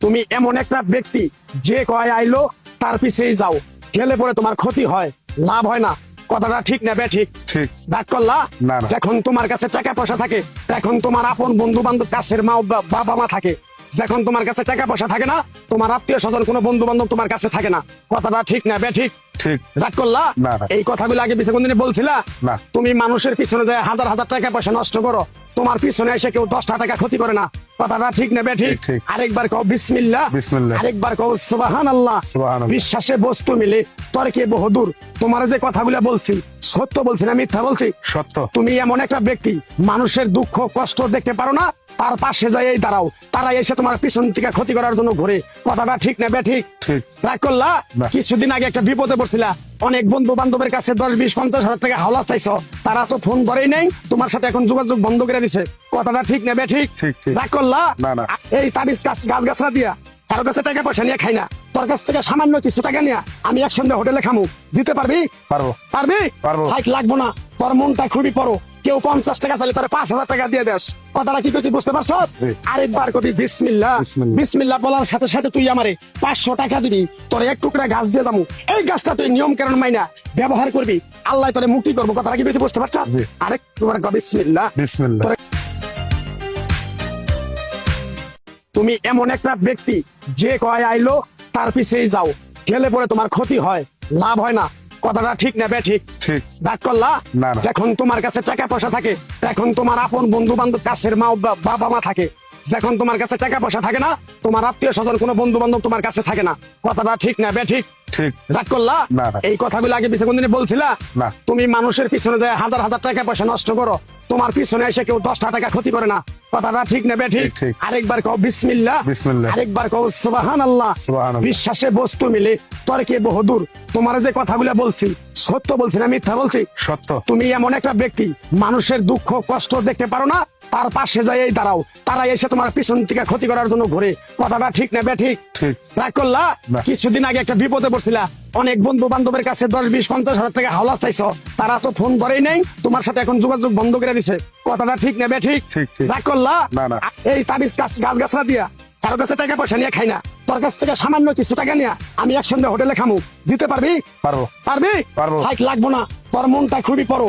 তুমি এমন একটা ব্যক্তি যে কয় আইলো তার পিছেই যাও, গেলে পরে তোমার ক্ষতি হয়, লাভ হয় না। কথাটা ঠিক না বে ঠিক? ঠিক। ডাক করলা না, না। যখন তোমার কাছে টাকা পয়সা থাকে, এখন তোমার আপন বন্ধু বান্ধব, কাছের মা বাবা মা থাকে। যখন তোমার কাছে টাকা পয়সা থাকে না, তোমার আত্মীয় স্বজন কোনো বন্ধু বান্ধব তোমার কাছে থাকে না। কথাটা ঠিক না বে ঠিক? ঠিক। রাগ করলা? না, না। এই কথাগুলো আগে পিছনে কোনদিন বলছিলা? না। তুমি মানুষের পিছনে যায় হাজার হাজার টাকা পয়সা নষ্ট করো, তোমার পিছনে এসে কেউ 10টা টাকা ক্ষতি করে না। কথাটা ঠিক না বে ঠিক? ঠিক, ঠিক। আরেকবার কও বিসমিল্লাহ, বিসমিল্লাহ। আরেকবার কও সুবহানাল্লাহ। সুবহানাল্লাহ। বিশ্বাসে বস্তু মিলে তর্কে বহুদূর। তোমার যে কথাগুলো বলছি সত্য বলছি না মিথ্যা বলছি? সত্য। তুমি এমন একটা ব্যক্তি, মানুষের দুঃখ কষ্ট দেখতে পারো না, তার পাশে যাই দাঁড়াও, তারা এসে তোমার পিছন থেকে ক্ষতি করার জন্য ঘুরে। কথাটা ঠিক না বে ঠিক? ঠিক। রাগ করলা? না। কিছুদিন আগে একটা বিপদে পড়ছিলা, অনেক বন্ধু বান্ধবের কাছে 10, 20, 50 হাজার টাকা হাওলা চাইছো, তারা তো ফোন করেই নেই, তোমার সাথে এখন যোগাযোগ বন্ধ করে দিছে। কথাটা ঠিক না বে ঠিক? ঠিক, ঠিক। রাগ করলা? না, না। এই তাবিজ গাছ গাছরা দিয়া কারো কাছে টাকা পয়সা নিয়ে খাই না, তোর কাছ থেকে সামান্য কিছু টাকা নিয়ে আমি একসঙ্গে হোটেলে খামু, দিতে পারবি? পারবো। পারবি? পারবো। হাইট লাগবো না, তোর মনটা খুবই বড়। কেউ 50 টাকা চাইলে তার 5,000 টাকা দিয়ে দেস। কথাটা কি করছি বুঝতে পারছ? জি। আরেকবার কবি বিসমিল্লাহ। বিসমিল্লাহ। বিসমিল্লাহ বলার সাথে সাথে তুই আমারে 500 টাকা দিবি, তোর এক টুকরা গাছ দিয়ে যাবো। এই গাছটা তুই নিয়ম কারণ মাইনা ব্যবহার করবি, আল্লাহ তোরে মুক্তি করবো। কথাটা কি বেশি বুঝতে পারছ? জি। আরেকবার কবি বিসমিল্লাহ। বিসমিল্লাহ। তুমি এমন একটা ব্যক্তি যে কয় আইলো তার পিছেই যাও, গেলে পরে তোমার ক্ষতি হয়, লাভ হয় না। কথাটা ঠিক না বে ঠিক? ঠিক। ডাক করলা? না, না। যখন তোমার কাছে টাকা পয়সা থাকে, এখন তোমার আপন বন্ধু বান্ধব, কাছের মা বাবা মা থাকে। যখন তোমার কাছে টাকা পয়সা থাকে না, তোমার আত্মীয় স্বজন কোনো বন্ধু বান্ধব তোমার কাছে থাকে না। কথাটা ঠিক না বে ঠিক? ঠিক। রাগ করলা? না, না। এই কথাগুলো আগে পিছনে কোনদিন বলছিলা? না। তুমি মানুষের পিছনে যায় হাজার হাজার টাকা পয়সা নষ্ট করো, তোমার পিছনে এসে কেউ 10টা টাকা ক্ষতি করে না। কথাটা ঠিক না বে ঠিক? ঠিক, ঠিক। আরেকবার কও বিসমিল্লাহ। বিসমিল্লাহ। আরেকবার কও সুবহানাল্লাহ। সুবহানাল্লাহ। বিশ্বাসে বস্তু মিলে তর্কে বহুদূর। তোমার যে কথাগুলো বলছি সত্য বলছি না মিথ্যা বলছি? সত্য। তুমি এমন একটা ব্যক্তি, মানুষের দুঃখ কষ্ট দেখতে পারো না, তার পাশে যাই দাঁড়াও, তারা এসে তোমার পিছন থেকে ক্ষতি করার জন্য ঘুরে। কথাটা ঠিক না বে ঠিক? ঠিক। রাগ করলা? না। কিছুদিন আগে একটা বিপদে পড়ছিলা, অনেক বন্ধু বান্ধবের কাছে 10, 20, 50 হাজার টাকা হাওলা চাইছো, তারা তো ফোন করেই নেই, তোমার সাথে এখন যোগাযোগ বন্ধ করে দিছে। কথাটা ঠিক না বে ঠিক? ঠিক, ঠিক। রাগ করলা? না, না। এই তাবিজ গাছরা দিয়া কারো কাছে টাকা পয়সা নিয়ে খাই না, তোর কাছ থেকে সামান্য কিছু টাকা নিয়ে আমি একসঙ্গে হোটেলে খামু, দিতে পারবি? পারবো। পারবি? পারবো। হাইট লাগবো না, তোর মনটা খুবই বড়।